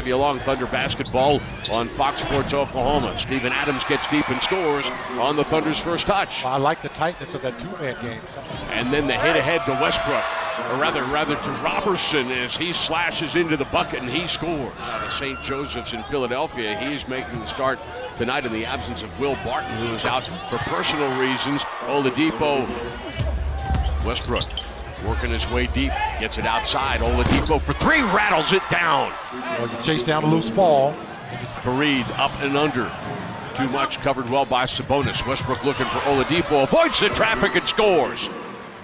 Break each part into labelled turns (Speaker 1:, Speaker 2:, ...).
Speaker 1: you along. Thunder basketball on Fox Sports Oklahoma. Steven Adams gets deep and scores on the Thunder's first touch.
Speaker 2: I like the tightness of that two-man game.
Speaker 1: And then the hit ahead to Westbrook, or rather to Robertson, as he slashes into the bucket and he scores. Out of St. Joseph's in Philadelphia, he's making the start tonight in the absence of Will Barton, who is out for personal reasons. Oladipo, Westbrook working his way deep, gets it outside. Oladipo for three, rattles it down.
Speaker 2: Well, you chase down a loose ball.
Speaker 1: Fareed up and under. Too much, covered well by Sabonis. Westbrook looking for Oladipo, avoids the traffic and scores.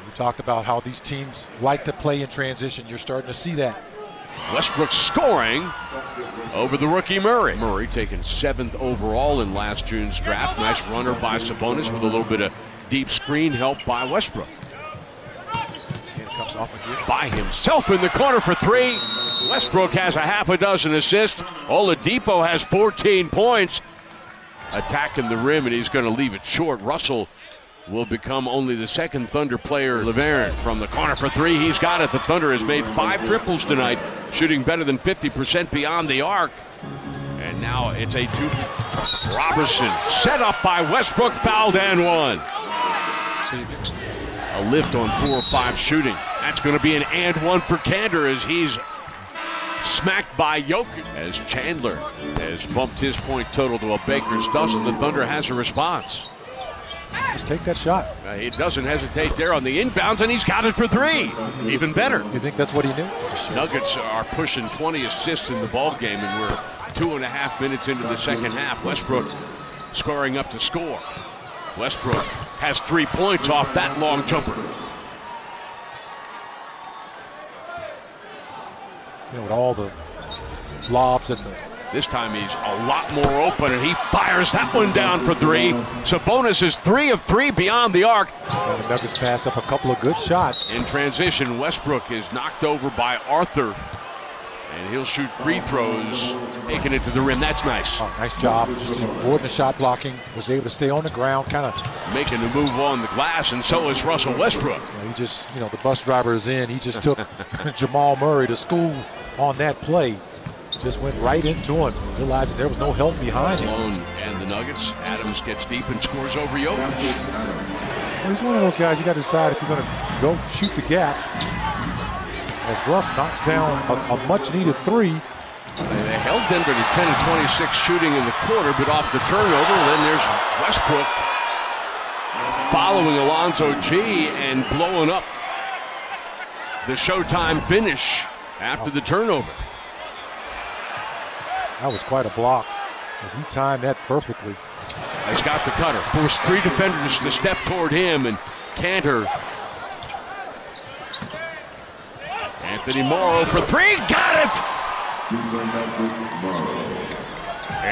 Speaker 2: We talked about how these teams like to play in transition. You're starting to see that.
Speaker 1: Westbrook scoring over the rookie Murray. Murray taken 7th overall in last June's draft. Nice runner by Sabonis with a little bit of deep screen help by Westbrook.
Speaker 2: Comes off again.
Speaker 1: By himself in the corner for three. Westbrook has a half a dozen assists. Oladipo has 14 points. Attacking the rim, and he's going to leave it short. Russell will become only the second Thunder player. Laverne from the corner for three. He's got it. The Thunder has made 5 triples tonight, shooting better than 50% beyond the arc. And now it's a 2. Robertson set up by Westbrook, fouled and one. A lift on 4 or 5 shooting. That's going to be an and one for Kander as he's smacked by Jokic. As Chandler has bumped his point total to a baker's dozen, the Thunder has a response.
Speaker 2: Just take that shot.
Speaker 1: He doesn't hesitate there on the inbounds, and he's got it for 3. Even better.
Speaker 2: You think that's what he knew?
Speaker 1: Nuggets are pushing 20 assists in the ballgame, and we're 2.5 minutes into the second half. Westbrook scoring up to score. Westbrook has 3 points off that long jumper.
Speaker 2: You know, with all the lobs and the...
Speaker 1: This time he's a lot more open, and he fires that one down for 3. Sabonis is 3 of 3 beyond the arc.
Speaker 2: So the Nuggets pass up a couple of good shots.
Speaker 1: In transition, Westbrook is knocked over by Arthur, and he'll shoot free throws, making it to the rim. That's nice.
Speaker 2: Oh, nice job. Just avoiding the shot blocking. Was able to stay on the ground, kind of
Speaker 1: making a move on the glass, and so is Russell Westbrook.
Speaker 2: He just, the bus driver is in. He just took Jamal Murray to school on that play. Just went right into him, realizing there was no help behind him.
Speaker 1: And the Nuggets, Adams gets deep and scores over Jokic.
Speaker 2: Well, he's one of those guys you got to decide if you're going to go shoot the gap. As Russ knocks down a much-needed 3.
Speaker 1: They held Denver to 10 of 26 shooting in the quarter, but off the turnover. Then there's Westbrook following Alonzo G and blowing up the Showtime finish after the turnover.
Speaker 2: That was quite a block as he timed that perfectly.
Speaker 1: He's got the cutter, forced 3 defenders to step toward him, and Kanter. Anthony Morrow for 3, got it!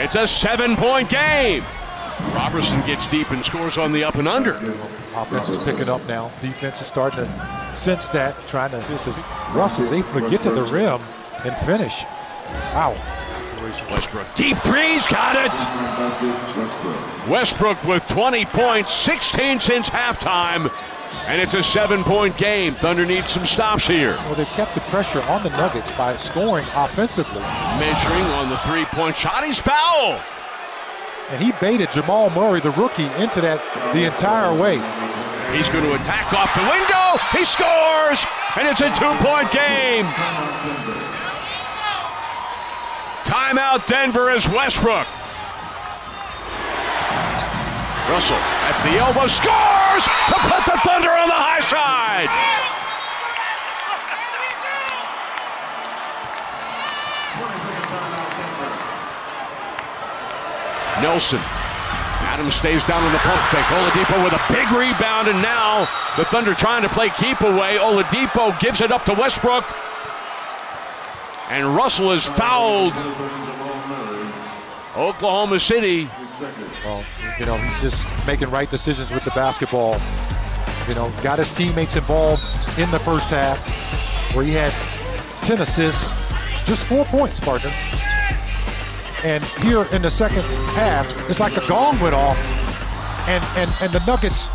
Speaker 1: It's a 7-point game. Robertson gets deep and scores on the up and under.
Speaker 2: Offense is picking up now. Defense is starting to sense that, trying to assist as Russ is able to get to the rim and finish. Wow.
Speaker 1: Westbrook, deep threes, got it! Westbrook with 20 points, 16 since halftime, and it's a 7-point game. Thunder needs some stops here.
Speaker 2: Well, they've kept the pressure on the Nuggets by scoring offensively.
Speaker 1: Measuring on the 3-point shot, he's fouled!
Speaker 2: And he baited Jamal Murray, the rookie, into that the entire way.
Speaker 1: He's going to attack off the window, he scores! And it's a 2-point game! Timeout Denver as Westbrook. Russell at the elbow scores to put the Thunder on the high side. Nelson. Adams stays down on the pump fake. Oladipo with a big rebound, and now the Thunder trying to play keep away. Oladipo gives it up to Westbrook. And Russell is fouled. Oklahoma City.
Speaker 2: Well, he's just making right decisions with the basketball. Got his teammates involved in the first half where he had 10 assists, just 4 points, partner. And here in the second half, it's like the gong went off and the Nuggets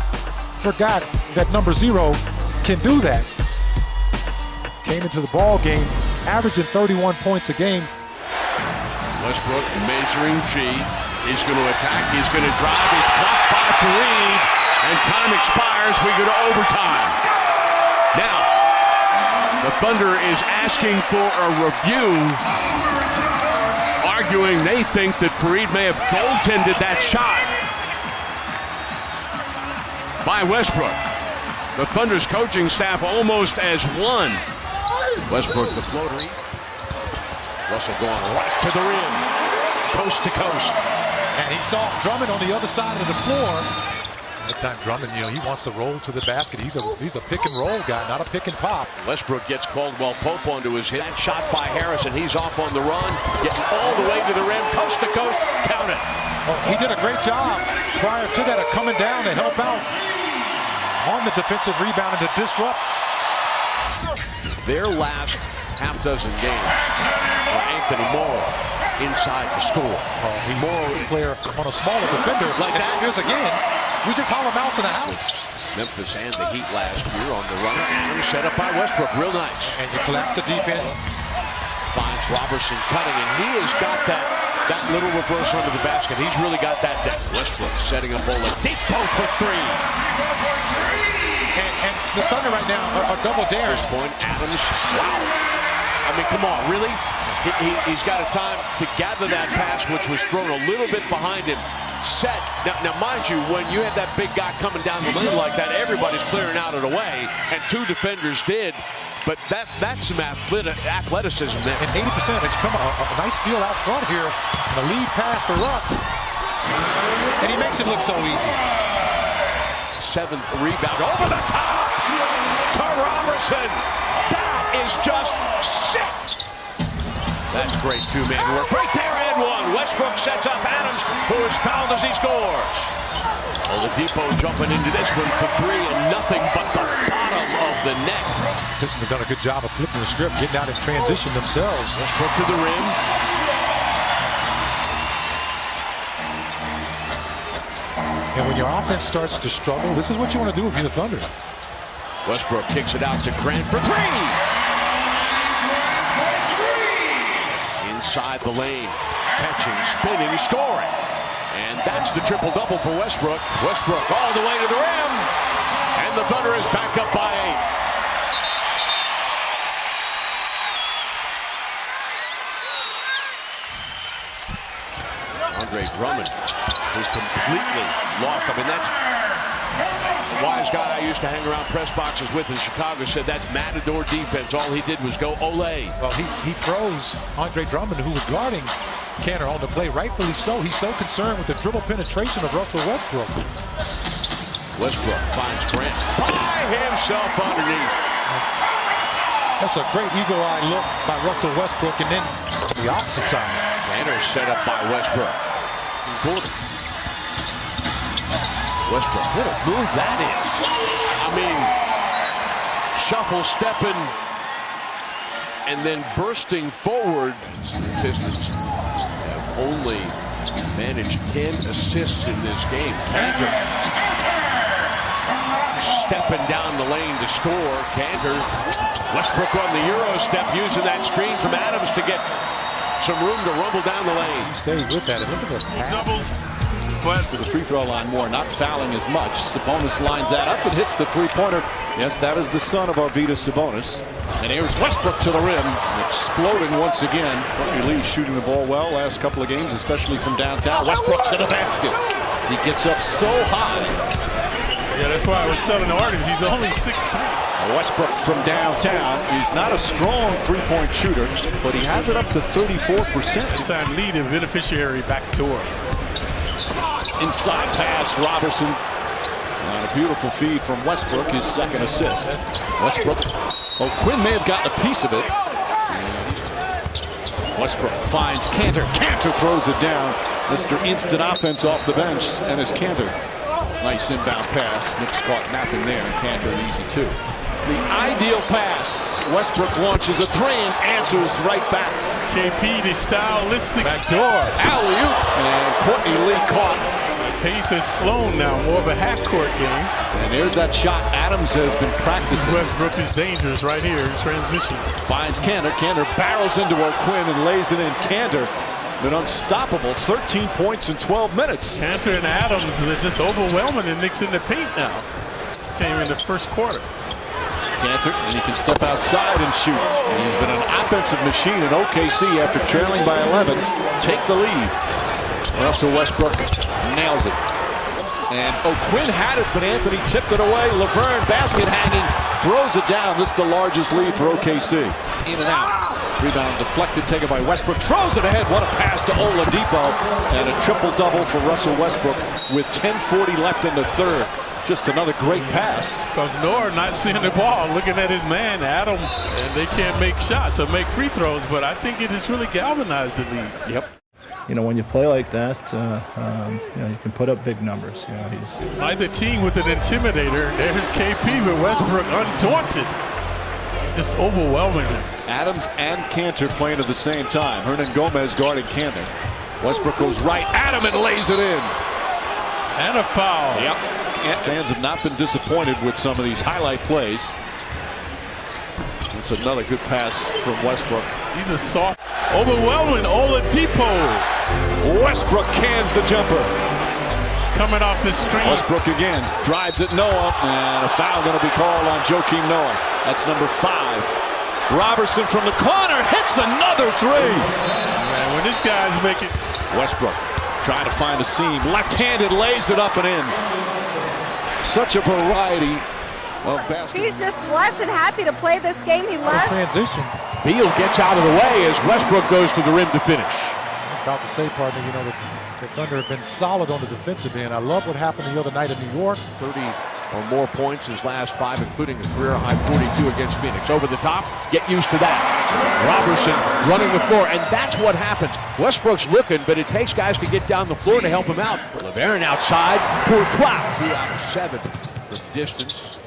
Speaker 2: forgot that number 0 can do that. Came into the ball game averaging 31 points a game.
Speaker 1: Westbrook measuring G. He's going to attack. He's going to drive. He's blocked by Fareed. And time expires. We go to overtime. Now, the Thunder is asking for a review, arguing they think that Fareed may have goaltended that shot by Westbrook. The Thunder's coaching staff almost as one. Westbrook, the floater. Russell going right to the rim, coast to coast.
Speaker 2: And he saw Drummond on the other side of the floor. That time Drummond, he wants to roll to the basket. He's a pick and roll guy, not a pick and pop.
Speaker 1: Westbrook gets Caldwell Pope onto his hit. That shot by Harrison. He's off on the run, getting all the way to the rim, coast to coast. Count it.
Speaker 2: Oh, he did a great job prior to that of coming down to help out on the defensive rebound and to disrupt.
Speaker 1: Their last half dozen games for Anthony Morrow inside the score.
Speaker 2: Morrow player on a smaller defender.
Speaker 1: Like that.
Speaker 2: Here's again. We just holler mouse in the house.
Speaker 1: Memphis and the Heat last year on the runner. Adams set up by Westbrook. Real nice.
Speaker 2: And you collapse the defense.
Speaker 1: Finds Robertson cutting, and he has got that little reverse under the basket. He's really got that depth. Westbrook setting up Bola. Deep post for three.
Speaker 2: And the Thunder right now are double daring.
Speaker 1: First point, Adams. Wow. I mean, come on, really? He's got a time to gather that pass, which was thrown a little bit behind him. Set. Now, mind you, when you had that big guy coming down the lane like that, everybody's clearing out of the way, and two defenders did. But that's some athleticism there.
Speaker 2: And 80% has come a nice steal out front here. And a lead pass for Russ. And he makes it look so easy.
Speaker 1: Seventh rebound over the top to Robertson. That is just sick. That's great two-man work. Right there, and one. Westbrook sets up Adams, who is fouled as he scores. Oladipo jumping into this one for three, and nothing but the bottom of the net.
Speaker 2: Pistons have done a good job of flipping the script, getting out in transition themselves.
Speaker 1: Westbrook to the rim.
Speaker 2: And when your offense starts to struggle, this is what you want to do if you're the Thunder.
Speaker 1: Westbrook kicks it out to Grant for three. Inside the lane, catching, spinning, scoring. And that's the triple-double for Westbrook. Westbrook all the way to the rim. And the Thunder is back up by 8. Andre Drummond, who's completely lost. I mean, that's wise guy I used to hang around press boxes with in Chicago said that's matador defense. All he did was go ole.
Speaker 2: Well, he froze Andre Drummond, who was guarding Cantor on the play, rightfully so. He's so concerned with the dribble penetration of Russell Westbrook.
Speaker 1: Westbrook finds Grant by himself underneath.
Speaker 2: That's a great eagle-eye look by Russell Westbrook, and then the opposite side.
Speaker 1: Cantor set up by Westbrook. Cool. Westbrook, what a move that is. I mean, shuffle, stepping, and then bursting forward. The Pistons have only managed 10 assists in this game. Cantor stepping down the lane to score. Cantor, Westbrook on the Euro step, using that screen from Adams to get some room to rumble down the lane.
Speaker 2: He stayed with that, and look at the
Speaker 3: doubles. But to the free throw line more, not fouling as much. Sabonis lines that up and hits the three-pointer. Yes, that is the son of Arvydas Sabonis. And here's Westbrook to the rim, exploding once again. Courtney Lee shooting the ball well last couple of games, especially from downtown. Westbrook to the basket. He gets up so high.
Speaker 4: Yeah, that's why I was telling the audience he's only 6'3".
Speaker 3: Westbrook from downtown. He's not a strong three-point shooter, but he has it up to 34%.
Speaker 4: Time leading beneficiary backdoor.
Speaker 3: Inside pass, Robertson. And a beautiful feed from Westbrook, his second assist. Westbrook. Oh, Quinn may have gotten a piece of it. Westbrook finds Cantor. Cantor throws it down. Mr. Instant Offense off the bench, and it's Cantor. Nice inbound pass. Knicks caught napping there, and Cantor easy too. The ideal pass. Westbrook launches a three and answers right back.
Speaker 4: KP, the stylistic
Speaker 3: backdoor. Alley-oop. And Courtney Lee caught.
Speaker 4: Pace has slowed now, more of a half-court game.
Speaker 3: And there's that shot Adams has been practicing.
Speaker 4: Westbrook is dangerous right here in transition.
Speaker 3: Finds Cantor. Cantor barrels into O'Quinn and lays it in. Cantor been unstoppable. 13 points in 12 minutes.
Speaker 4: Cantor and Adams, they're just overwhelming the Knicks in the paint now. Came in the first quarter.
Speaker 3: Cantor, and he can step outside and shoot. And he's been an offensive machine in OKC after trailing by 11. Take the lead. Russell Westbrook nails it. And O'Quinn had it, but Anthony tipped it away. Laverne, basket hanging, throws it down. This is the largest lead for OKC. In and out. Rebound deflected, taken by Westbrook. Throws it ahead. What a pass to Oladipo. And a triple-double for Russell Westbrook with 10:40 left in the third. Just another great pass.
Speaker 4: Coach Noor not seeing the ball, looking at his man, Adams, and they can't make shots or make free throws, but I think it has really galvanized the league.
Speaker 3: Yep.
Speaker 5: You know, when you play like that, you know, you can put up big numbers. You know, he's
Speaker 4: like the team with an intimidator. There's KP with Westbrook undaunted, just overwhelming him.
Speaker 3: Adams and Cantor playing at the same time. Hernan Gomez guarding Cantor. Westbrook goes right at him and lays it in.
Speaker 4: And a foul.
Speaker 3: Yep. Fans have not been disappointed with some of these highlight plays. It's another good pass from Westbrook.
Speaker 4: He's a soft, overwhelming Oladipo.
Speaker 3: Westbrook cans the jumper.
Speaker 4: Coming off the screen.
Speaker 3: Westbrook again drives at Noah, and a foul going to be called on Joakim Noah. That's number 5. Robertson from the corner hits another three.
Speaker 4: Man, when this guy's making.
Speaker 3: Westbrook trying to find a seam. Left-handed lays it up and in. Such a variety of basketball.
Speaker 6: He's just blessed and happy to play this game he loves.
Speaker 2: Transition.
Speaker 1: Beal gets out of the way as Westbrook goes to the rim to finish.
Speaker 2: I was about to say, partner, you know, the Thunder have been solid on the defensive end. I love what happened the other night in New York.
Speaker 1: 30 or more points his last 5, including a career-high 42 against Phoenix. Over the top, get used to that. Robertson running the floor, and that's what happens. Westbrook's looking, but it takes guys to get down the floor to help him out. Laverne outside, Courtois, 2 out of 7 from distance.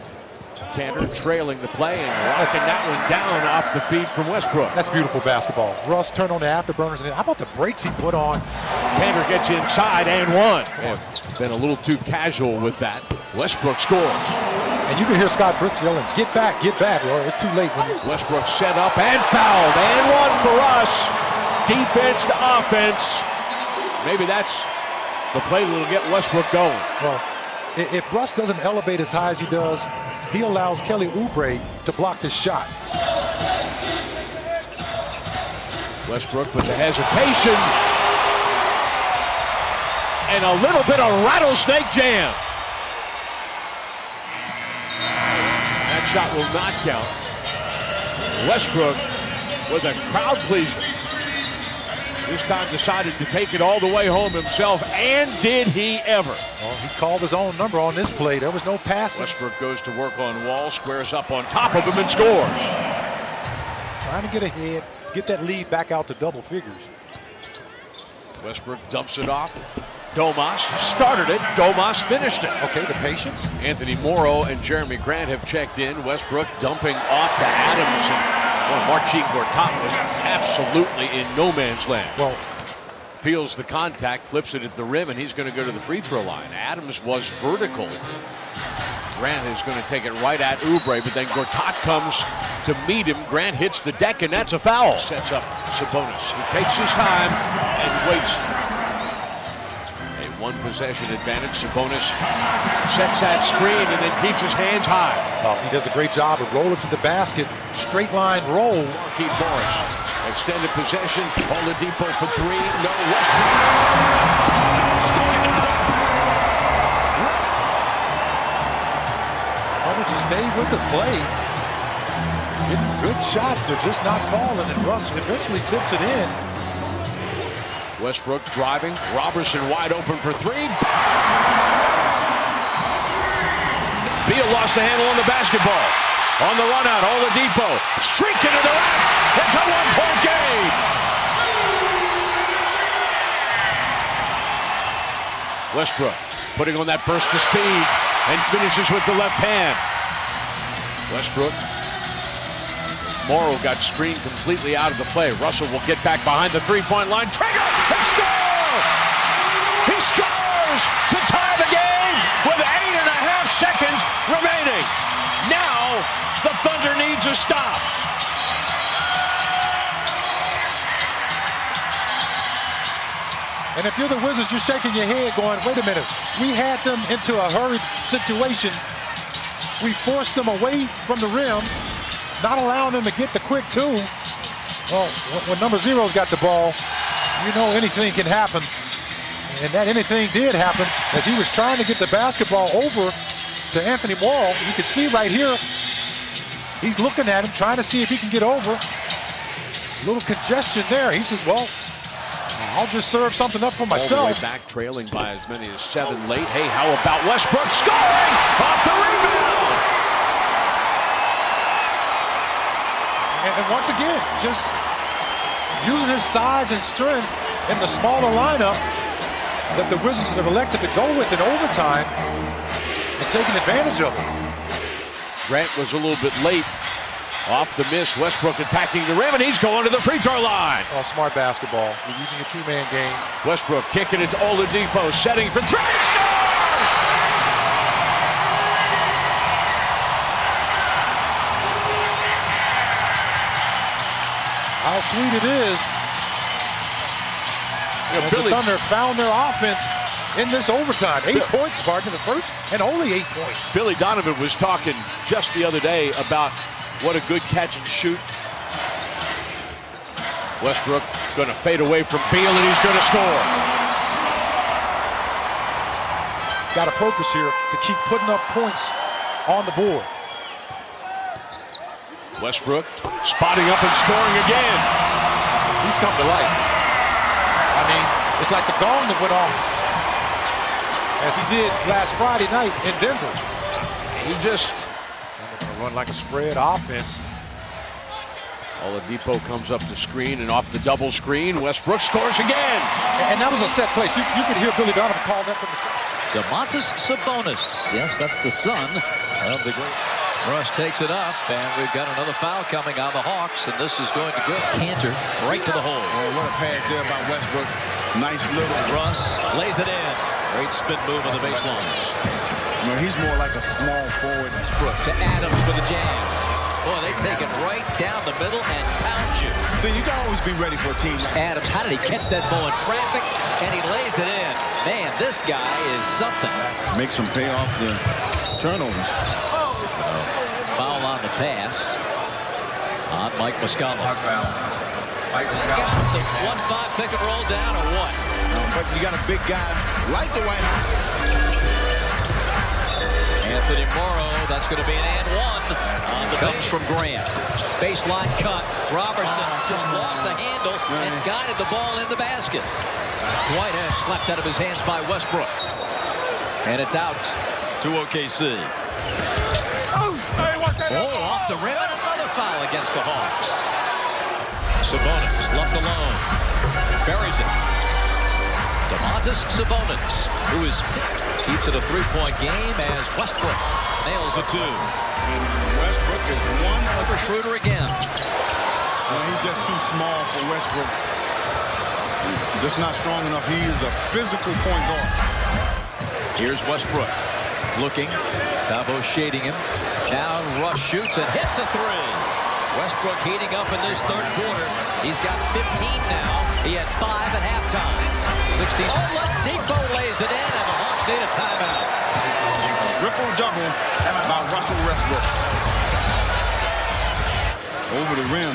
Speaker 1: Cantor trailing the play and locking that one down off the feed from Westbrook.
Speaker 2: That's beautiful basketball. Russ turned on the afterburners, and how about the breaks he put on?
Speaker 1: Cantor gets inside and one. Been a little too casual with that. Westbrook scores.
Speaker 2: And you can hear Scott Brooks yelling, get back, well, it's too late.
Speaker 1: Westbrook set up and fouled, and one for us. Defense to offense. Maybe that's the play that'll get Westbrook going.
Speaker 2: Well, if Russ doesn't elevate as high as he does, he allows Kelly Oubre to block this shot.
Speaker 1: Westbrook with the hesitation. And a little bit of rattlesnake jam. That shot will not count. Westbrook was a crowd pleaser. This time decided to take it all the way home himself, and did he ever?
Speaker 2: Well, he called his own number on this play. There was no passing.
Speaker 1: Westbrook goes to work on Wall, squares up on top of him and scores.
Speaker 2: Trying to get ahead, get that lead back out to double figures.
Speaker 1: Westbrook dumps it off. Domas started it. Domas finished it.
Speaker 2: Okay, the patience.
Speaker 1: Anthony Morrow and Jeremy Grant have checked in. Westbrook dumping off to Adams. Well, Marcin Gortat was absolutely in no man's land.
Speaker 2: Well,
Speaker 1: feels the contact, flips it at the rim, and he's going to go to the free throw line. Adams was vertical. Grant is going to take it right at Oubre, but then Gortat comes to meet him. Grant hits the deck, and that's a foul. Sets up Sabonis. He takes his time and waits. A one-possession advantage. Sabonis sets that screen and then keeps his hands high.
Speaker 2: Well, he does a great job of rolling to the basket. Straight line roll.
Speaker 1: Keith Morris. Extended possession. Oladipo for 3. No, Westbrook.
Speaker 2: Just stay with the play. Getting good shots, they're just not falling, and Russ eventually tips it in.
Speaker 1: Westbrook driving, Robertson wide open for 3. Beal lost the handle on the basketball. On the run out, Oladipo streaking to the rack. It's a 1-point game. Westbrook putting on that burst of speed and finishes with the left hand. Westbrook. Morrow got screened completely out of the play. Russell will get back behind the three-point line. Trigger! They score! He scores to tie the game with 8.5 seconds remaining. Now the Thunder needs a stop.
Speaker 2: And if you're the Wizards, you're shaking your head going, wait a minute. We had them into a hurried situation. We forced them away from the rim, not allowing them to get the quick two. Well, when number 0's got the ball, you know anything can happen. And that anything did happen as he was trying to get the basketball over to Anthony Morrow. You can see right here, he's looking at him, trying to see if he can get over. A little congestion there. He says, well, I'll just serve something up for myself.
Speaker 1: All the way back, trailing by as many as 7 late. Hey, how about Westbrook scoring off the rebound?
Speaker 2: And once again, just using his size and strength in the smaller lineup that the Wizards have elected to go with in overtime and taking advantage of it.
Speaker 1: Grant was a little bit late off the miss. Westbrook attacking the rim, and he's going to the free throw line.
Speaker 2: Oh, smart basketball. You're using a two-man game.
Speaker 1: Westbrook kicking it to Oladipo, setting for 3. Scores!
Speaker 2: How sweet it is. As the Thunder found their offense in this overtime. 8 points, Spartan, in the first, and only 8 points.
Speaker 1: Billy Donovan was talking just the other day about what a good catch and shoot. Westbrook going to fade away from Beal, and he's going to score.
Speaker 2: Got to focus here to keep putting up points on the board.
Speaker 1: Westbrook spotting up and scoring again.
Speaker 2: He's come to life. I mean, it's like the gong that went off as he did last Friday night in Denver.
Speaker 1: He just
Speaker 2: run like a spread offense.
Speaker 1: Oladipo comes up the screen, and off the double screen, Westbrook scores again.
Speaker 2: And that was a set place. You could hear Billy Donovan call that from the side.
Speaker 7: Domantas Sabonis. Yes, that's the son of the great. Russ takes it up, and we've got another foul coming on the Hawks, and this is going to go. Cantor right to the hole.
Speaker 8: Oh, what a pass there by Westbrook. Nice little.
Speaker 7: Russ lays it in. Great spin move on the baseline.
Speaker 8: No, he's more like a small forward.
Speaker 7: Westbrook to Adams for the jam. Boy, they take it right down the middle and pound you.
Speaker 8: So you gotta always be ready for a team.
Speaker 7: Adams, how did he catch that ball in traffic? And he lays it in. Man, this guy is something.
Speaker 8: Makes him pay off the turnovers.
Speaker 7: Foul on the pass on Mike Muscala.
Speaker 8: Got
Speaker 7: the 1-5 pick and roll down or what?
Speaker 8: No, but you got a big guy like the White House.
Speaker 7: Anthony Morrow, that's going to be an and one on the comes from Grant. Baseline cut. Robertson just lost the handle and guided the ball in the basket. Dwight has slapped out of his hands by Westbrook. And it's out to OKC. Oh, off the rim, and another foul against the Hawks. Sabonis left alone. Buries it. Domantas Sabonis, who keeps it a 3-point game as Westbrook nails a 2.
Speaker 8: And Westbrook is one
Speaker 7: over Schroeder again.
Speaker 8: He's just too small for Westbrook. Just not strong enough. He is a physical point guard.
Speaker 7: Here's Westbrook looking. Tabo shading him. Now Russ shoots and hits a 3. Westbrook heating up in this third quarter. He's got 15 now. He had 5 at halftime. 60. Oladipo lays it in, and the Hawks need a timeout.
Speaker 8: Triple-double by Russell Westbrook. Over the rim.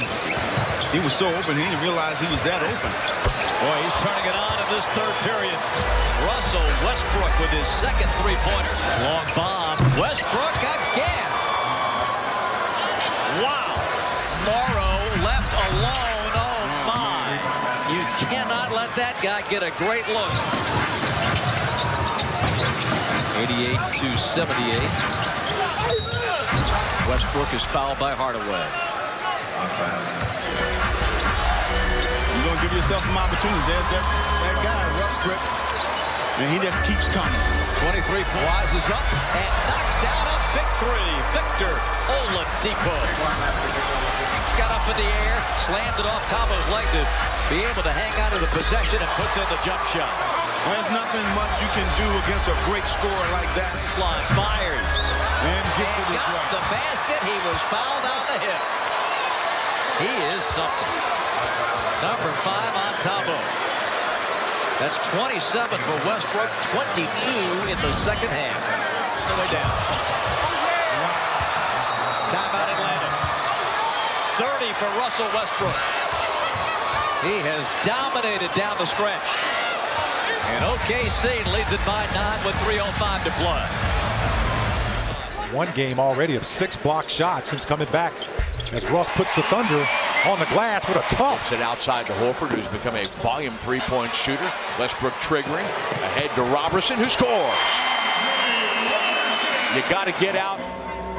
Speaker 8: He was so open, he didn't realize he was that open.
Speaker 7: Boy, he's turning it on in this third period. Russell Westbrook with his second three-pointer. Long bomb. Westbrook again. Wow. Morrow left alone. Oh, my. You cannot let that guy get a great look. 88-78. Westbrook is fouled by Hardaway.
Speaker 8: You're going to give yourself some opportunities. There's that guy, Westbrook. And he just keeps coming.
Speaker 7: 23 rises up and knocks down a big 3. Victor Oladipo. He's got up in the air, slammed it off Tabo's leg to be able to hang on to the possession and puts in the jump shot.
Speaker 8: Well, there's nothing much you can do against a great scorer like that.
Speaker 7: Line fires.
Speaker 8: And gets it
Speaker 7: got the basket. He was fouled on the hip. He is something. Number 5 on Tabo. That's 27 for Westbrook, 22 in the second half. On the way down. Timeout Atlanta. 30 for Russell Westbrook. He has dominated down the stretch. And OKC leads it by 9 with 3:05 to play.
Speaker 2: One game already of 6 blocked shots since coming back, as Russ puts the Thunder on the glass with a tough.
Speaker 1: Sit outside to Horford, who's become a volume 3-point shooter. Westbrook triggering ahead to Robertson, who scores. You got to get out.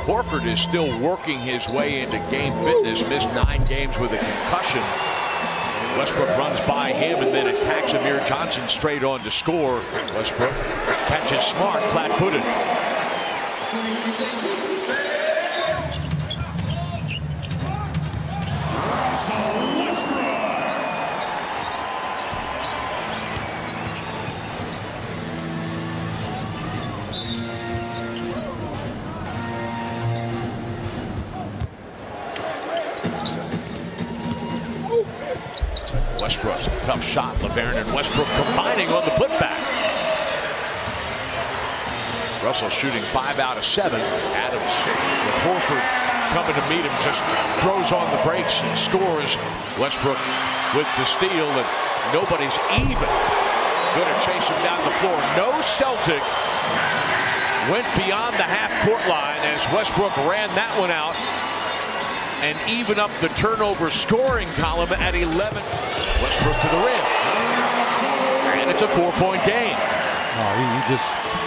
Speaker 1: Horford is still working his way into game fitness. Missed 9 games with a concussion. Westbrook runs by him and then attacks Amir Johnson straight on to score. Westbrook catches Smart flat-footed. Westbrook, tough shot. LeBaron and Westbrook combining on the putback. Russell shooting 5 out of 7. Adams with Horford coming to meet him, just throws on the brakes and scores. Westbrook with the steal, and nobody's even going to chase him down the floor. No Celtic went beyond the half-court line as Westbrook ran that one out and even up the turnover scoring column at 11. Westbrook to the rim, and it's a 4-point game.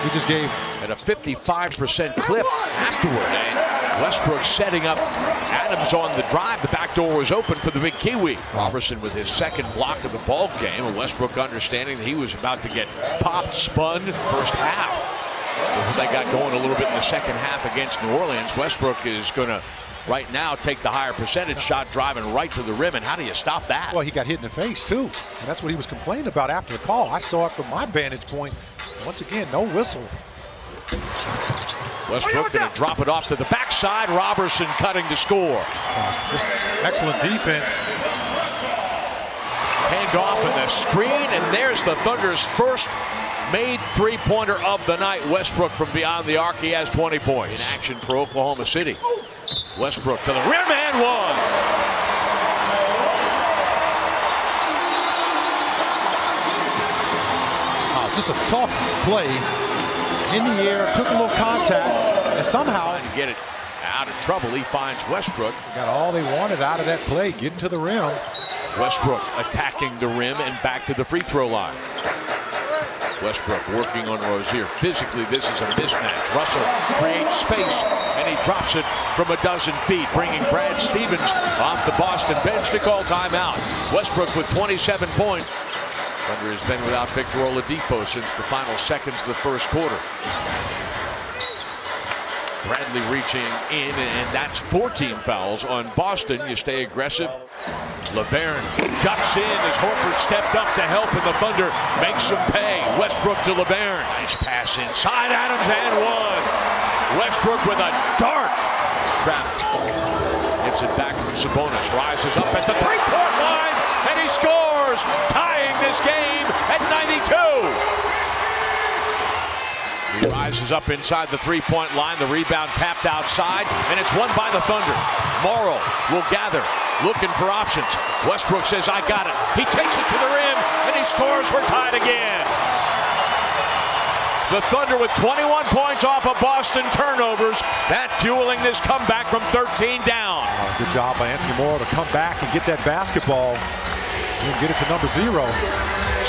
Speaker 2: He just gave
Speaker 1: at a 55% clip afterward. And Westbrook setting up Adams on the drive. The back door was open for the big Kiwi. Robertson with his second block of the ball game, and Westbrook understanding that he was about to get popped, spun first half. They got going a little bit in the second half against New Orleans. Westbrook is going to right now take the higher percentage shot, driving right to the rim. And how do you stop that?
Speaker 2: Well, he got hit in the face too, and that's what he was complaining about after the call. I saw it from my vantage point. Once again, no whistle.
Speaker 1: Westbrook going to drop it off to the backside. Robertson cutting to score.
Speaker 2: Just excellent defense.
Speaker 1: Hand off in the screen, and there's the Thunder's first made 3-pointer of the night. Westbrook from beyond the arc. He has 20 points. In action for Oklahoma City. Westbrook to the rim and one.
Speaker 2: Just a tough play in the air, took a little contact, and somehow
Speaker 1: to get it out of trouble. He finds Westbrook.
Speaker 2: Got all they wanted out of that play, getting to the rim.
Speaker 1: Westbrook attacking the rim and back to the free throw line. Westbrook working on Rozier. Physically, this is a mismatch. Russell creates space, and he drops it from a dozen feet, bringing Brad Stevens off the Boston bench to call timeout. Westbrook with 27 points. Thunder has been without Victor Oladipo since the final seconds of the first quarter. Bradley reaching in, and that's 14 fouls on Boston. You stay aggressive. LeBaron ducks in as Horford stepped up to help, and the Thunder makes them pay. Westbrook to LeBaron. Nice pass inside. Adams and one. Westbrook with a dart. Trapped. Hits it back from Sabonis. Rises up at the 3-point line, and he scores, tying this game at 92. He rises up inside the 3-point line. The rebound tapped outside, and it's won by the Thunder. Morrow will gather, looking for options. Westbrook says, I got it. He takes it to the rim, and he scores. We're tied again. The Thunder with 21 points off of Boston turnovers. That fueling this comeback from 13 down.
Speaker 2: Good job by Anthony Morrow to come back and get that basketball and get it to number 0.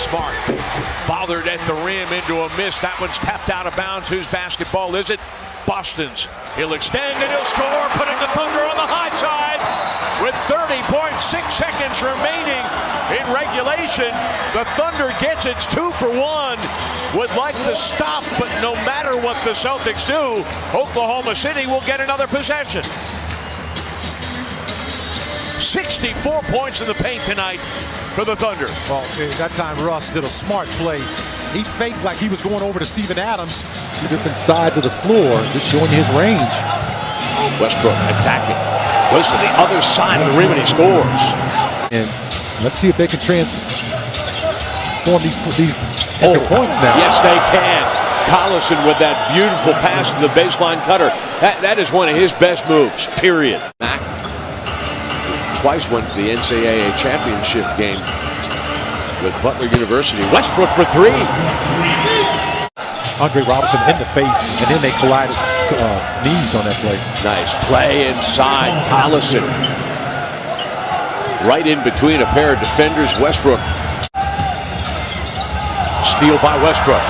Speaker 1: Smart bothered at the rim into a miss. That one's tapped out of bounds. Whose basketball is it? Boston's. He'll extend and he'll score, putting the Thunder on the high side. With 30.6 seconds remaining in regulation, the Thunder gets its 2 for 1. Would like to stop, but no matter what the Celtics do, Oklahoma City will get another possession. 64 points in the paint tonight for the Thunder.
Speaker 2: Well, that time Russ did a smart play. He faked like he was going over to Steven Adams. 2 different sides of the floor, just showing you his range.
Speaker 1: Westbrook attacking. Goes to the other side of the rim and he scores.
Speaker 2: And let's see if they can form these extra points now.
Speaker 1: Yes, they can. Collison with that beautiful pass to the baseline cutter. That is one of his best moves, period. Mack twice went to the NCAA championship game with Butler University. Westbrook for three.
Speaker 2: Andre Robertson in the face, and then they collided knees on that play.
Speaker 1: Nice play inside. Collison right in between a pair of defenders. Westbrook. Steal by Westbrook.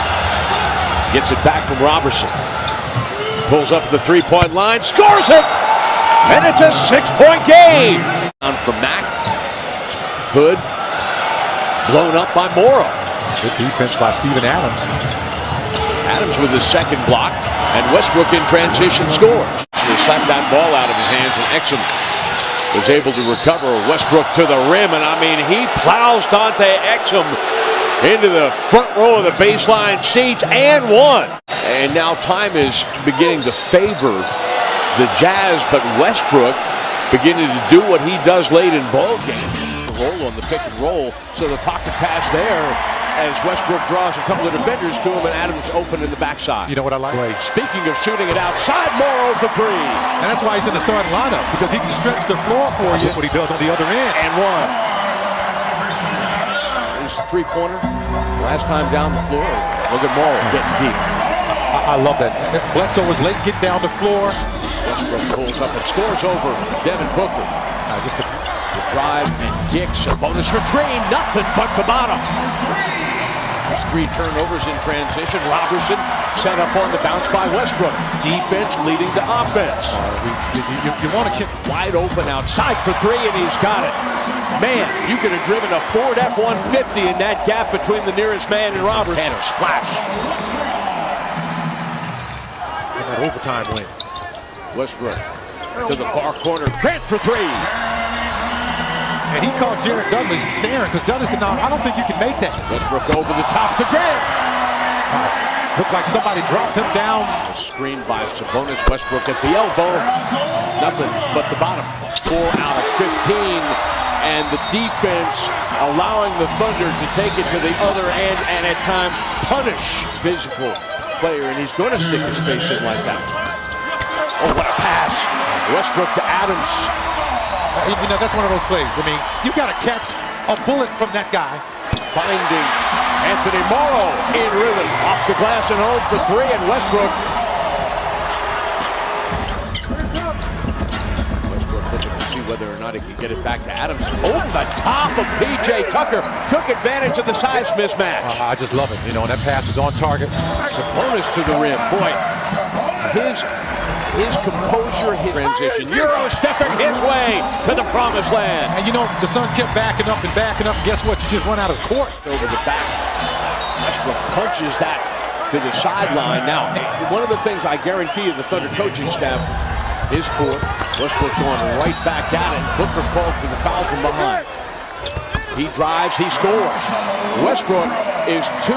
Speaker 1: Gets it back from Robertson. Pulls up the three-point line. Scores it! And it's a 6-point game. Down from Mack. Hood. Blown up by Morrow.
Speaker 2: Good defense by Steven Adams.
Speaker 1: Adams with his second block. And Westbrook in transition scores. He slapped that ball out of his hands, and Exum was able to recover. Westbrook to the rim, and I mean, he plows Dante Exum into the front row of the baseline seats and one. And now time is beginning to favor the Jazz, but Westbrook beginning to do what he does late in ball games. Roll on the pick and roll, so the pocket pass there as Westbrook draws a couple of defenders to him, and Adams open in the backside.
Speaker 2: You know what I like?
Speaker 1: Speaking of shooting it outside, Morrow for three.
Speaker 2: And that's why he's in the starting lineup, because he can stretch the floor for you. What he does on the other end.
Speaker 1: And one. There's a three-pointer. Last time down the floor. Look at Morrow. Gets deep.
Speaker 2: I love that. Bledsoe was late getting down the floor.
Speaker 1: Westbrook pulls up and scores over Devin Booker.
Speaker 2: Just
Speaker 1: the drive and kicks. A bonus for three. Nothing but the bottom. There's three turnovers in transition. Robertson set up on the bounce by Westbrook. Defense leading to offense.
Speaker 2: You want to kick
Speaker 1: wide open outside for three, and he's got it. Man, you could have driven a Ford F-150 in that gap between the nearest man and Robertson. And a splash.
Speaker 2: And that overtime win.
Speaker 1: Westbrook to the far corner. Grant for three.
Speaker 2: And he called Jared Dudley staring, because Dudley said, no, I don't think you can make that.
Speaker 1: Westbrook over the top to Grant.
Speaker 2: Looked like somebody dropped him down.
Speaker 1: A screen by Sabonis. Westbrook at the elbow. Nothing but the bottom. 4 out of 15. And the defense allowing the Thunder to take it to the other end and at times punish physical player. And he's going to stick his face in like that. Oh, what a pass. Westbrook to Adams.
Speaker 2: You know, that's one of those plays. I mean, you got to catch a bullet from that guy.
Speaker 1: Finding Anthony Morrow in rhythm. Off the glass and home for three, and Westbrook looking to see whether or not he can get it back to Adams. Over the top of P.J. Tucker. Took advantage of the size mismatch.
Speaker 2: I just love it. You know, and that pass was on target.
Speaker 1: Sabonis to the rim. Boy, his composure, his transition. Euro stepping his way to the promised land.
Speaker 2: And you know, the Suns kept backing up and backing up. And guess what? You just run out of court.
Speaker 1: Over the back. Westbrook punches that to the sideline. Now, one of the things I guarantee you the Thunder coaching staff is for Westbrook going right back at it. Booker called for the foul from behind. He drives, he scores. Westbrook is 2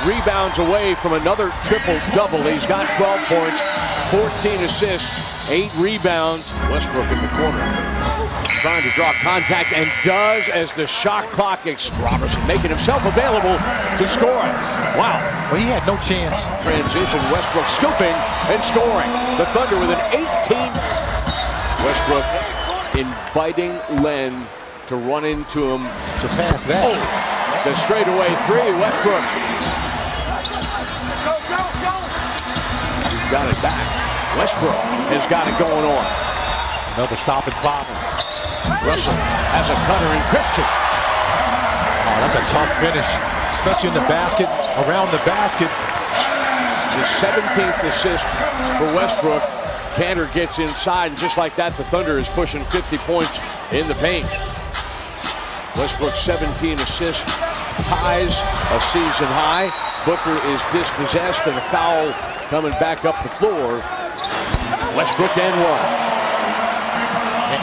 Speaker 1: rebounds away from another triple-double. He's got 12 points, 14 assists, 8 rebounds. Westbrook in the corner, trying to draw contact, and does as the shot clock expires. Robertson making himself available to score. Wow.
Speaker 2: Well, he had no chance.
Speaker 1: Transition, Westbrook scooping and scoring. The Thunder with an 18. Westbrook inviting Len to run into him.
Speaker 2: Surpass that.
Speaker 1: Oh, the straightaway three, Westbrook. He's got it back. Westbrook has got it going on.
Speaker 2: Another stop and pop.
Speaker 1: Russell has a cutter in Christian.
Speaker 2: Oh, that's a tough finish, especially in the basket, around the basket.
Speaker 1: The 17th assist for Westbrook. Cantor gets inside, and just like that, the Thunder is pushing 50 points in the paint. Westbrook 17 assists, ties a season high. Booker is dispossessed, and a foul coming back up the floor. Westbrook and one.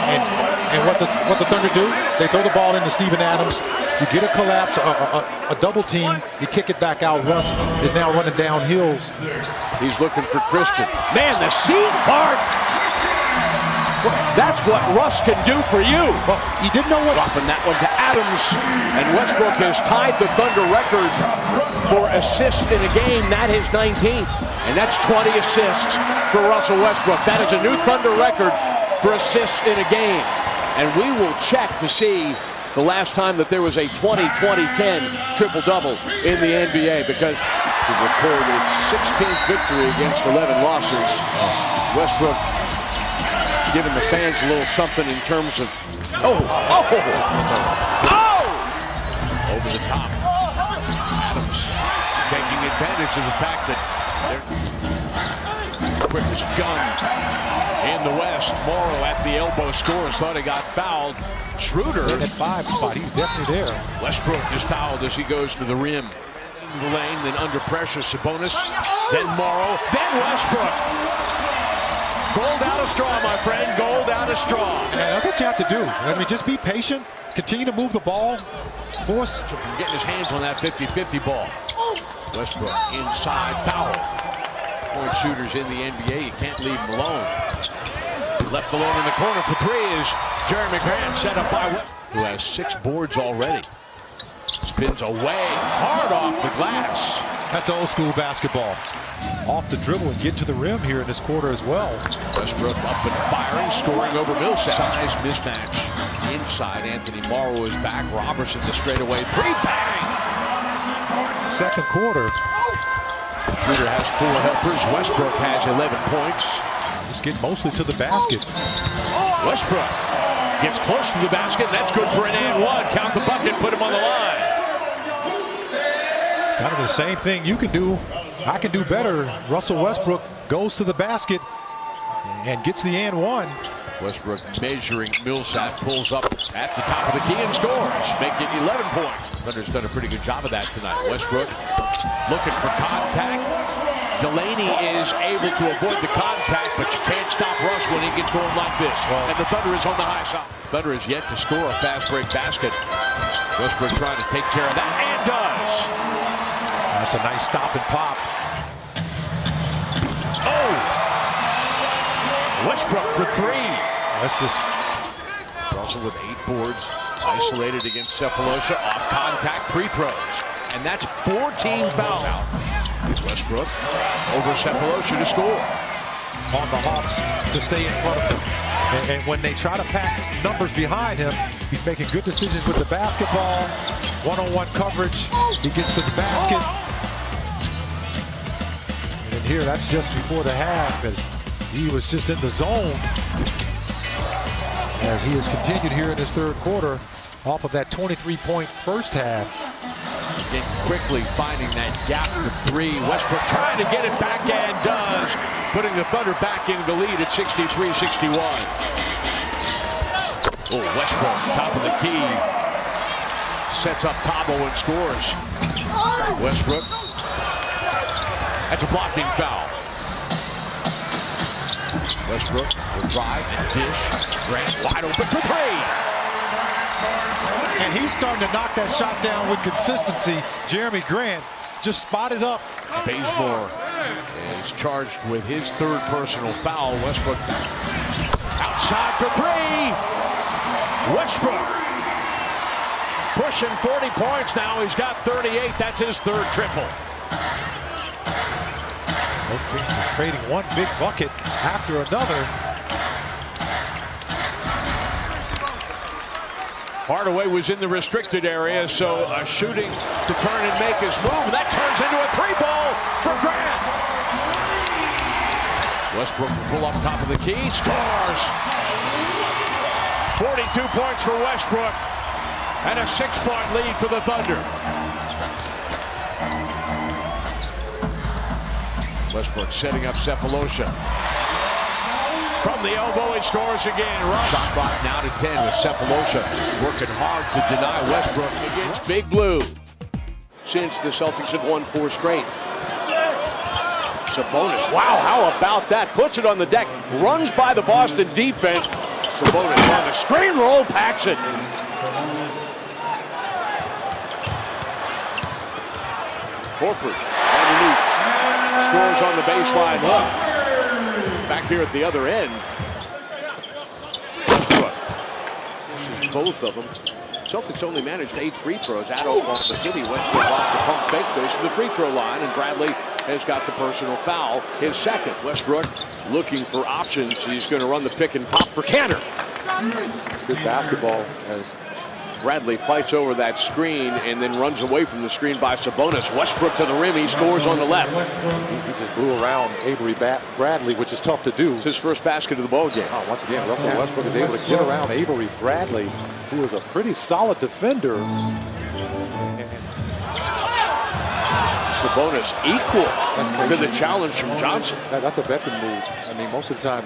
Speaker 2: And what the Thunder do? They throw the ball into Steven Adams. You get a collapse, a double team. You kick it back out. Russ is now running down hills.
Speaker 1: He's looking for Christian. Man, the seam part. That's what Russ can do for you.
Speaker 2: Well, he didn't know what.
Speaker 1: Dropping that one to Adams. And Westbrook has tied the Thunder record for assists in a game. That is 19th. And that's 20 assists for Russell Westbrook. That is a new Thunder record for assists in a game. And we will check to see the last time that there was a 20-20-10 triple-double in the NBA, because to record its 16th victory against 11 losses, Westbrook giving the fans a little something in terms of over the top. Adams taking advantage of the fact that they're quickest gun in the West. Morrow at the elbow scores. Thought he got fouled. Schroeder
Speaker 2: In at 5 spot. He's definitely there.
Speaker 1: Westbrook is fouled as he goes to the rim. In the lane, then under pressure, Sabonis, then Morrow, then Westbrook. Gold out of straw, my friend. Gold out of straw.
Speaker 2: And that's what you have to do. I mean, just be patient. Continue to move the ball. Force.
Speaker 1: Getting his hands on that 50-50 ball. Westbrook inside, foul. Point shooters in the NBA, you can't leave them alone. Left alone in the corner for three is Jeremy Grant, set up by West, who has 6 boards already. Spins away, hard off the glass.
Speaker 2: That's old school basketball. Off the dribble and get to the rim here in this quarter as well.
Speaker 1: Westbrook up and firing, scoring over Millsap. Size mismatch. Inside, Anthony Morrow is back. Robertson the straightaway three, bang!
Speaker 2: Second quarter.
Speaker 1: Schroeder has 4 helpers. Westbrook has 11 points.
Speaker 2: Just get mostly to the basket.
Speaker 1: Westbrook gets close to the basket. That's good for an and one. Count the bucket, put him on the line.
Speaker 2: Kind of the same thing you can do. I can do better. Russell Westbrook goes to the basket and gets the and one.
Speaker 1: Westbrook measuring Millsap, pulls up at the top of the key and scores, making 11 points. Thunder's done a pretty good job of that tonight. Westbrook looking for contact. Delaney is able to avoid the contact, but you can't stop Russ when he gets going like this. And the Thunder is on the high side. Thunder is yet to score a fast break basket. Westbrook trying to take care of that, and does.
Speaker 2: That's a nice stop and pop.
Speaker 1: Oh! Westbrook for 3.
Speaker 2: That's just
Speaker 1: Russell with 8 boards, isolated against Cephalosha, off contact free throws. And that's 14 fouls out. It's Westbrook over Cephalosha to score.
Speaker 2: On the Hawks to stay in front of him. And when they try to pack numbers behind him, he's making good decisions with the basketball. One-on-one coverage. He gets to the basket. And here, that's just before the half, as he was just in the zone. As he has continued here in his third quarter off of that 23-point first half.
Speaker 1: Again, quickly finding that gap for 3. Westbrook trying to get it back and does, putting the Thunder back into the lead at 63-61. Oh, Westbrook, top of the key. Sets up Tabo and scores. Westbrook. That's a blocking foul. Westbrook will drive and dish. Grant wide open for 3.
Speaker 2: And he's starting to knock that shot down with consistency. Jeremy Grant just spotted up.
Speaker 1: Bazemore is charged with his 3rd personal foul. Westbrook outside for 3. Westbrook pushing 40 points now. He's got 38. That's his 3rd triple.
Speaker 2: Both teams are trading one big bucket after another.
Speaker 1: Hardaway was in the restricted area, so shooting to turn and make his move. That turns into a 3-ball for Grant. Westbrook will pull up top of the key, scores. 42 points for Westbrook, and a 6-point lead for the Thunder. Westbrook setting up Cephalosha. From the elbow, he scores again. Rush. Shot clock now to 10 with Cephalosha working hard to deny Westbrook against Big Blue. Since the Celtics have won 4 straight. Sabonis, wow, how about that? Puts it on the deck, runs by the Boston defense. Sabonis on the screen roll, packs it. Horford underneath. Scores on the baseline. Look, back here at the other end. missed both of them. Celtics only managed 8 free throws at Oklahoma City. Westbrook off the pump fake, goes to the free throw line, and Bradley has got the personal foul, his second. Westbrook looking for options. He's going to run the pick and pop for Cantor.
Speaker 2: It's good basketball as
Speaker 1: Bradley fights over that screen and then runs away from the screen by Sabonis. Westbrook to the rim. He scores on the left.
Speaker 2: He just blew around Avery Bradley, which is tough to do.
Speaker 1: It's his first basket of the ball game.
Speaker 2: Oh, once again, Russell Westbrook is able to get around Avery Bradley, who is a pretty solid defender.
Speaker 1: Sabonis equal to the challenge from Johnson.
Speaker 2: That's a veteran move. I mean, most of the time,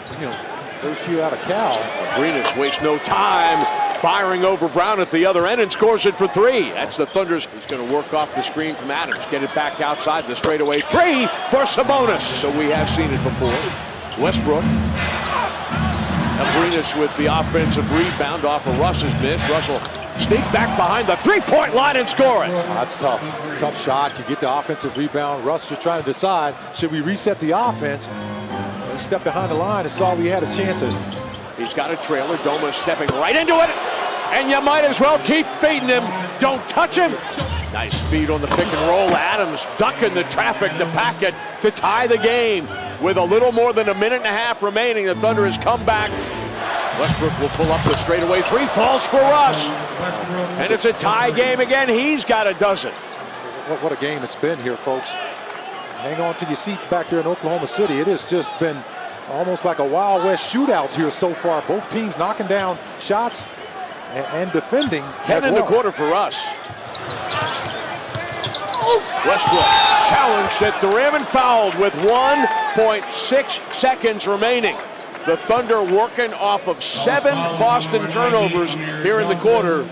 Speaker 2: first year out of Cal.
Speaker 1: Abrines wastes no time, firing over Brown at the other end and scores it for 3. That's the Thunder's. He's going to work off the screen from Adams, get it back outside the straightaway 3 for Sabonis. So we have seen it before. Westbrook. Abrines with the offensive rebound off of Russ's miss. Russell sneak back behind the three-point line and score it.
Speaker 2: Oh, that's tough. Tough shot. You get the offensive rebound. Russ just trying to decide, should we reset the offense? He stepped behind the line and saw we had a chance at it.
Speaker 1: He's got a trailer. Doma stepping right into it. And you might as well keep feeding him. Don't touch him. Nice speed on the pick and roll. Adams ducking the traffic to Packett to tie the game. With a little more than a minute and a half remaining, the Thunder has come back. Westbrook will pull up the straightaway 3, falls for Russ. And it's a tie game again. He's got a dozen.
Speaker 2: What a game it's been here, folks. Hang on to your seats back there in Oklahoma City. It has just been almost like a Wild West shootout here so far. Both teams knocking down shots and defending.
Speaker 1: 10 in the quarter for us. Westbrook challenged at the rim and fouled with 1.6 seconds remaining. The Thunder working off of 7 Boston turnovers here in the quarter.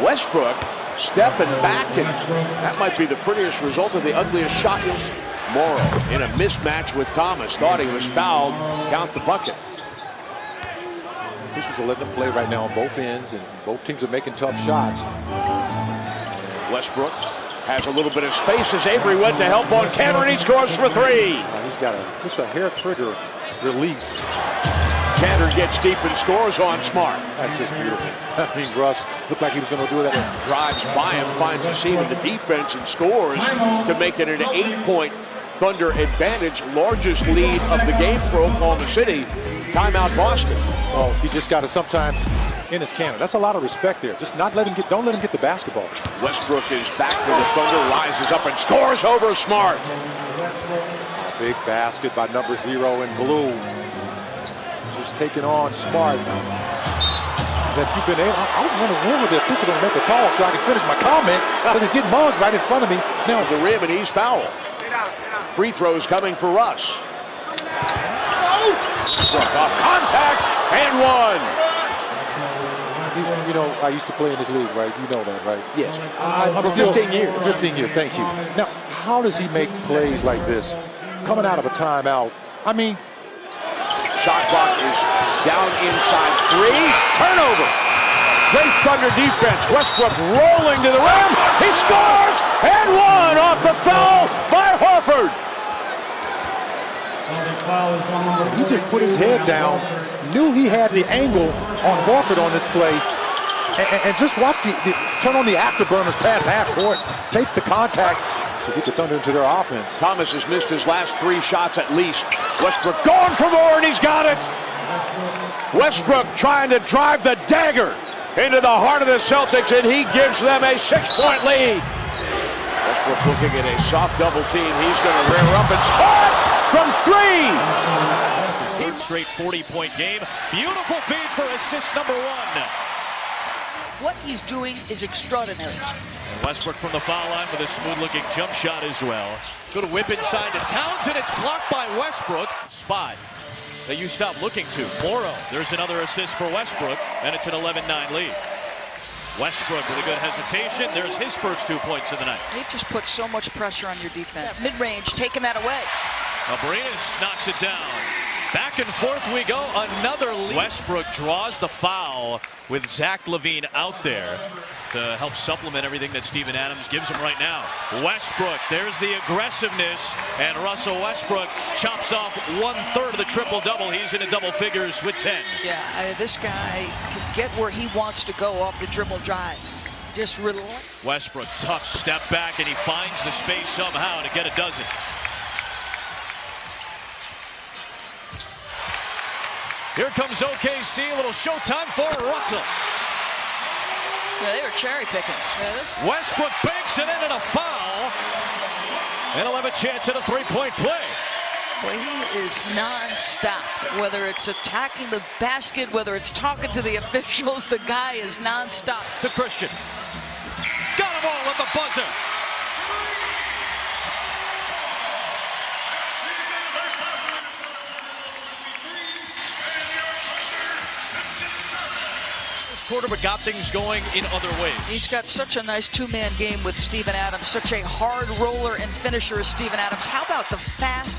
Speaker 1: Westbrook stepping back, and that might be the prettiest result of the ugliest shot you'll see. Morrow in a mismatch with Thomas. Thought he was fouled. Count the bucket.
Speaker 2: This was a letting play right now on both ends, and both teams are making tough shots.
Speaker 1: Westbrook has a little bit of space as Avery went to help on Cantor, and he scores for 3.
Speaker 2: He's got just a hair trigger release.
Speaker 1: Cantor gets deep and scores on Smart.
Speaker 2: That's just beautiful. I mean, Russ looked like he was going to do that.
Speaker 1: Drives by him, finds a seam in the defense, and scores to make it an 8-point Thunder advantage. Largest lead of the game for Oklahoma City. Timeout Boston.
Speaker 2: Oh, he just got to sometimes in his Cantor. That's a lot of respect there. Just not let him get. Don't let him get the basketball.
Speaker 1: Westbrook is back for the Thunder. Rises up and scores over Smart.
Speaker 2: A big basket by number 0 in blue. Just taking on Smart. That you've been able. I was wondering when would the official going to make a call so I can finish my comment because he's getting mugged right in front of me.
Speaker 1: Now the rim, and he's fouled. Free throws coming for Russ. Off contact and 1.
Speaker 2: You know, I used to play in this league, right? You know that, right?
Speaker 1: Yes.
Speaker 2: For 15 years. 15 years, thank you. Now, how does he make plays like this? Coming out of a timeout. I mean,
Speaker 1: shot clock is down inside 3. Turnover. Great Thunder defense. Westbrook rolling to the rim. He scores and 1 off the foul by Horford.
Speaker 2: He just put his head down, knew he had the angle on Horford on this play, and just watch the turn on the afterburners past half court, takes the contact to get the Thunder into their offense.
Speaker 1: Thomas has missed his last 3 shots at least. Westbrook going for more, and he's got it. Westbrook trying to drive the dagger into the heart of the Celtics, and he gives them a 6-point lead. Westbrook looking at a soft double team. He's going to rear up and score from 3.
Speaker 9: His third straight 40-point game. Beautiful feed for assist number 1.
Speaker 10: What he's doing is extraordinary.
Speaker 9: And Westbrook from the foul line with a smooth-looking jump shot as well. Good whip inside to Townsend. It's blocked by Westbrook. Spot that you stop looking to. Morrow. There's another assist for Westbrook, and it's an 11-9 lead. Westbrook with a good hesitation. There's his first 2 points of the night.
Speaker 10: They just put so much pressure on your defense. Mid-range, taking that away.
Speaker 9: Abrines knocks it down. Back and forth we go. Another lead. Westbrook draws the foul with Zach LaVine out there. to help supplement everything that Steven Adams gives him right now. Westbrook, there's the aggressiveness, and Russell Westbrook chops off 1/3 of the triple-double. He's into double figures with 10.
Speaker 10: Yeah, this guy can get where he wants to go off the dribble drive. Just relentless.
Speaker 9: Westbrook, tough step back, and he finds the space somehow to get a dozen. Here comes OKC, a little showtime for Russell.
Speaker 10: Yeah, they were cherry picking. Yeah,
Speaker 9: Westbrook banks it in and a foul. And he'll have a chance at a three-point play.
Speaker 10: Boy, he is non-stop. Whether it's attacking the basket, whether it's talking to the officials, the guy is non-stop.
Speaker 9: To Christian. Got him all at the buzzer. Quarter, but got things going in other ways.
Speaker 10: He's got such a nice two-man game with Steven Adams, such a hard roller and finisher as Steven Adams. How about the fast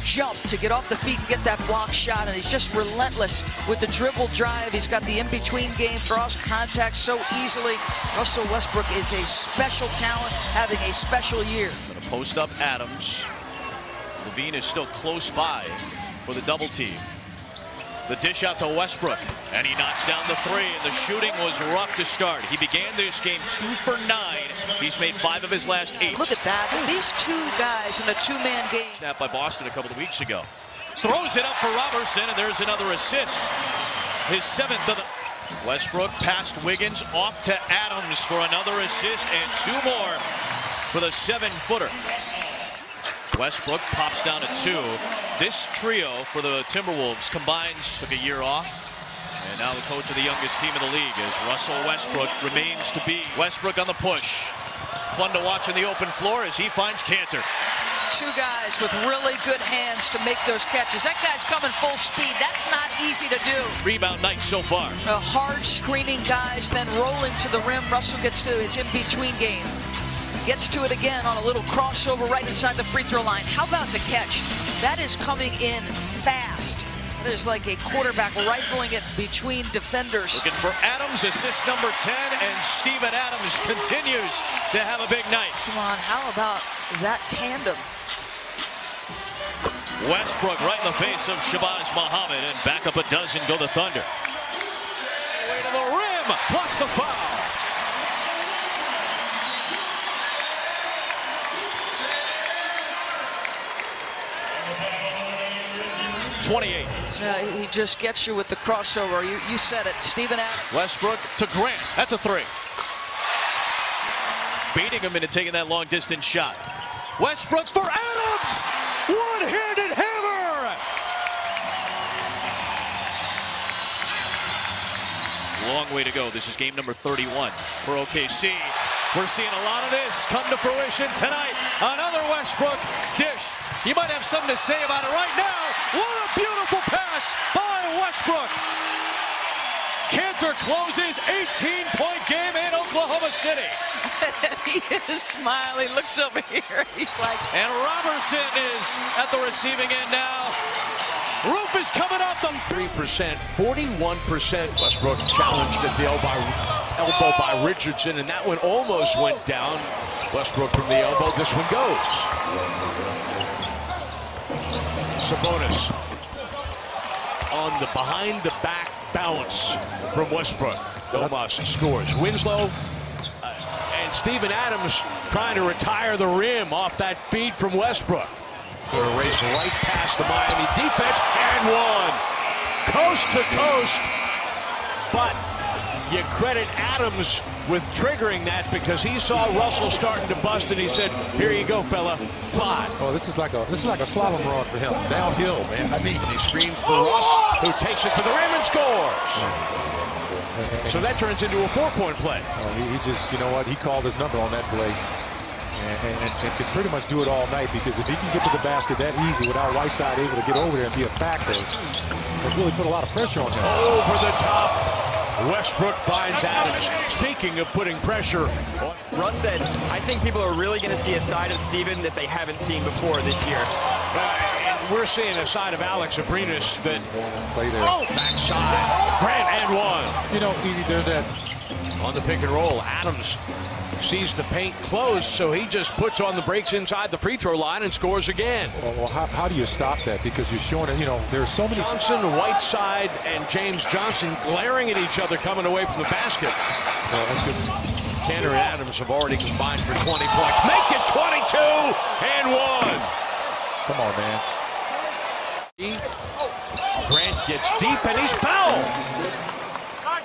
Speaker 10: jump to get off the feet and get that block shot? And he's just relentless with the dribble drive. He's got the in-between game, draws contact so easily. Russell Westbrook is a special talent, having a special year.
Speaker 9: Gonna post up Adams. Levine is still close by for the double team. The dish out to Westbrook, and he knocks down the three, and the shooting was rough to start. He began this game 2 for 9. He's made 5 of his last 8.
Speaker 10: Look at that. These two guys in a two-man game.
Speaker 9: Snapped by Boston a couple of weeks ago. Throws it up for Robertson, and there's another assist. His 7th of the... Westbrook past Wiggins, off to Adams for another assist, and 2 more for the 7-footer. Westbrook pops down to 2. This trio for the Timberwolves combines, took a year off, and now the coach of the youngest team in the league as Russell Westbrook remains to be. Westbrook on the push. Fun to watch on the open floor as he finds Cantor.
Speaker 10: 2 guys with really good hands to make those catches. That guy's coming full speed. That's not easy to do.
Speaker 9: Rebound night so far.
Speaker 10: Hard screening guys, then rolling to the rim. Russell gets to his in-between game. Gets to it again on a little crossover right inside the free throw line. How about the catch? That is coming in fast. It is like a quarterback rifling it between defenders.
Speaker 9: Looking for Adams, assist number 10, and Steven Adams continues to have a big night.
Speaker 10: Come on, how about that tandem?
Speaker 9: Westbrook right in the face of Shabazz Muhammad, and back up a dozen go the Thunder. Way to the rim, plus the foul. 28.
Speaker 10: He just gets you with the crossover. You said it. Steven Adams.
Speaker 9: Westbrook to Grant. That's a 3. Beating him into taking that long distance shot. Westbrook for Adams. One-handed hammer. Long way to go. This is game number 31 for OKC. We're seeing a lot of this come to fruition tonight. Another Westbrook dish. You might have something to say about it right now. What a beautiful pass by Westbrook. Cantor closes 18-point game in Oklahoma City.
Speaker 10: He is smiling. Looks over here. He's like...
Speaker 9: And Robertson is at the receiving end now. Roof is coming up the
Speaker 1: 3%, 41%. Westbrook challenged at the elbow by Richardson, and that one almost went down. Westbrook from the elbow. This one goes. Sabonis on the behind-the-back bounce from Westbrook. Domas scores. Winslow and Steven Adams trying to retire the rim off that feed from Westbrook. Going to race right past the Miami defense and one. Coast to coast. But you credit Adams with triggering that because he saw Russell starting to bust and he said, "Here you go, fella, fly."
Speaker 2: Oh, this is like a slalom run for him, downhill, man. I mean,
Speaker 1: he screams for Russ, who takes it to the rim and scores. So that turns into a 4-point play.
Speaker 2: He just, you know what? He called his number on that play, and can pretty much do it all night because if he can get to the basket that easy without Whiteside able to get over there and be a factor, it really put a lot of pressure on him.
Speaker 1: Over the top. Westbrook finds Adams. Speaking of putting pressure on.
Speaker 11: Russ said, I think people are really going to see a side of Steven that they haven't seen before this year.
Speaker 1: we're seeing a side of Alex Abrinas that
Speaker 2: Play there.
Speaker 1: backside. Grant and one.
Speaker 2: You know, there's that.
Speaker 1: On the pick and roll, Adams sees the paint closed, so he just puts on the brakes inside the free throw line and scores again.
Speaker 2: Well, how do you stop that? Because you're showing it, there's so many.
Speaker 1: Johnson, Whiteside, and James Johnson glaring at each other coming away from the basket.
Speaker 2: Well, that's good.
Speaker 1: Cantor and Adams have already combined for 20 points. Make it 22 and 1.
Speaker 2: Come on, man.
Speaker 1: Grant gets deep and he's fouled.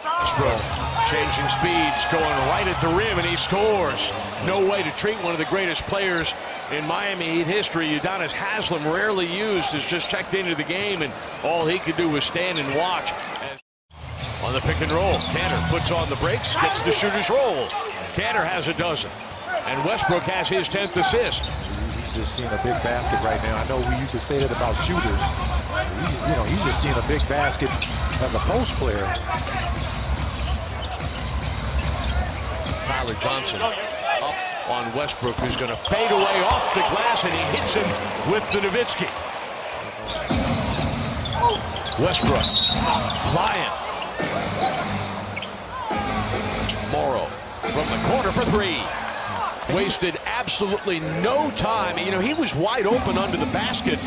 Speaker 1: Westbrook changing speeds, going right at the rim, and he scores. No way to treat one of the greatest players in Miami Heat history. Udonis Haslem, rarely used, has just checked into the game, and all he could do was stand and watch. On the pick and roll, Cantor puts on the brakes, gets the shooter's roll. Cantor has a dozen, and Westbrook has his 10th assist.
Speaker 2: He's just seeing a big basket right now. I know we used to say that about shooters. He's just seeing a big basket as a post player.
Speaker 1: Tyler Johnson up on Westbrook, who's going to fade away off the glass, and he hits him with the Nowitzki. Westbrook flying. Morrow from the corner for three. Wasted absolutely no time. He was wide open under the basket.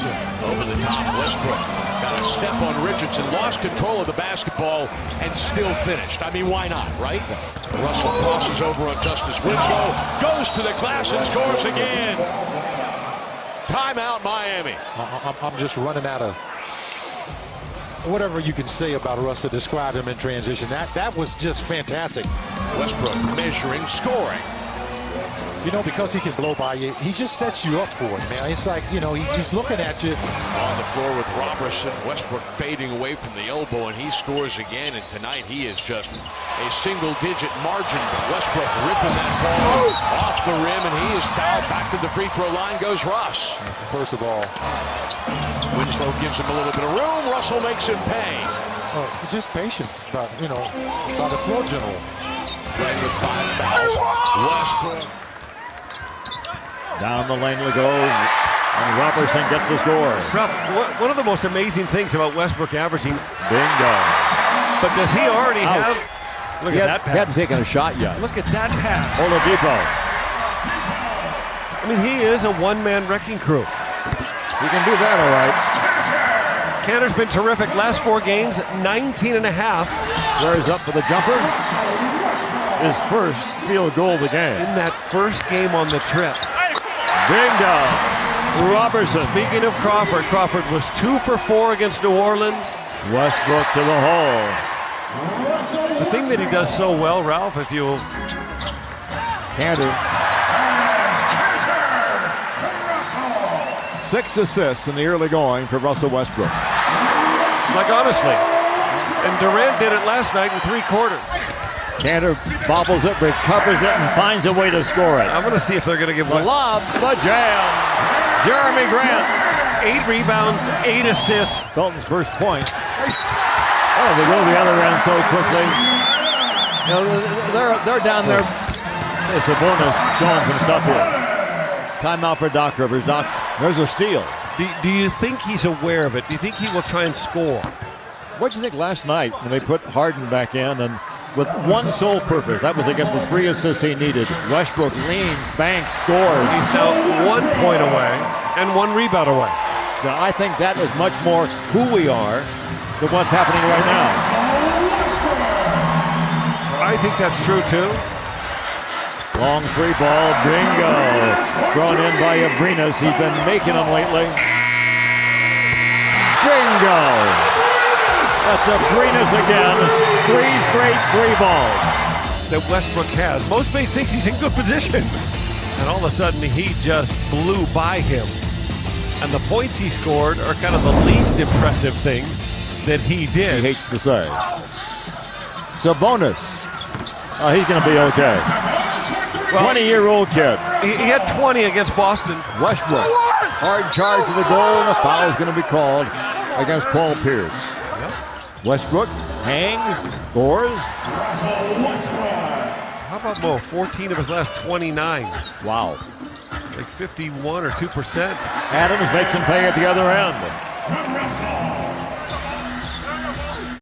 Speaker 1: Over the top, Westbrook got a step on Richardson, lost control of the basketball, and still finished. I mean, why not, right? Russell crosses over on Justice Winslow, goes to the glass and scores again. Timeout, Miami.
Speaker 2: I'm just running out of whatever you can say about Russ to describe him in transition. That was just fantastic.
Speaker 1: Westbrook measuring, scoring.
Speaker 2: Because he can blow by you, he just sets you up for it, man. It's like, he's looking at you.
Speaker 1: On the floor with Robertson. Westbrook fading away from the elbow, and he scores again. And tonight he is just a single-digit margin. But Westbrook ripping that ball off the rim, and he is fouled. Back to the free throw line goes Russ.
Speaker 2: First of all,
Speaker 1: Winslow gives him a little bit of room. Russell makes him pay.
Speaker 2: Just patience, by the floor general.
Speaker 1: Playing with 5 fouls. Westbrook.
Speaker 11: Down the lane we go, and Robertson gets the score.
Speaker 12: One of the most amazing things about Westbrook averaging.
Speaker 11: Bingo.
Speaker 12: But does he already have... Look at that pass.
Speaker 11: He hadn't taken a shot yet.
Speaker 12: Look at that pass.
Speaker 11: Oladipo.
Speaker 12: I mean, he is a one-man wrecking crew.
Speaker 11: He can do that, all right.
Speaker 12: Cantor's been terrific. Last 4 games, 19 and a half.
Speaker 11: Ware's up for the jumper. His first field goal of the game.
Speaker 12: In that first game on the trip.
Speaker 11: Bingo. Robertson.
Speaker 12: Speaking of Crawford was 2 for 4 against New Orleans.
Speaker 11: Westbrook to the hole.
Speaker 12: The thing that he does so well, Ralph, if you...
Speaker 11: Cantor. 6 assists in the early going for Russell Westbrook.
Speaker 12: Like, honestly. And Durant did it last night in 3 quarters.
Speaker 11: Cantor bobbles it, recovers it, and finds a way to score it.
Speaker 12: I'm going to see if they're going to give
Speaker 11: the lob, the jam. Jeremy Grant.
Speaker 12: 8 rebounds, 8 assists.
Speaker 11: Belton's first point. Oh, they go the other end so quickly. They're down there. It's a bonus showing some stuff here. Timeout for Doc Rivers. Doc, there's a steal.
Speaker 12: Do you think he's aware of it? Do you think he will try and score?
Speaker 11: What did you think last night when they put Harden back in and with one sole purpose? That was to get the 3 assists he needed. Westbrook leans, banks, scores.
Speaker 12: He's now 1 point away and 1 rebound away.
Speaker 11: Now, I think that is much more who we are than what's happening right now.
Speaker 12: I think that's true too.
Speaker 11: Long 3 ball, bingo. Thrown in by Abrinas. He's been making them lately. Bingo. That's Abrinas again. 3 straight 3 balls.
Speaker 12: That Westbrook has. Most base thinks he's in good position. And all of a sudden he just blew by him. And the points he scored are kind of the least impressive thing that he did.
Speaker 11: He hates to say. Sabonis. He's going to be okay. 20-year-old kid.
Speaker 12: He had 20 against Boston.
Speaker 11: Westbrook. Hard charge to the goal, and a foul is going to be called against Paul Pierce. Westbrook hangs, scores.
Speaker 12: How about Mo? 14 of his last 29.
Speaker 11: Wow.
Speaker 12: like 51 or 2%.
Speaker 11: Adams makes him pay at the other end.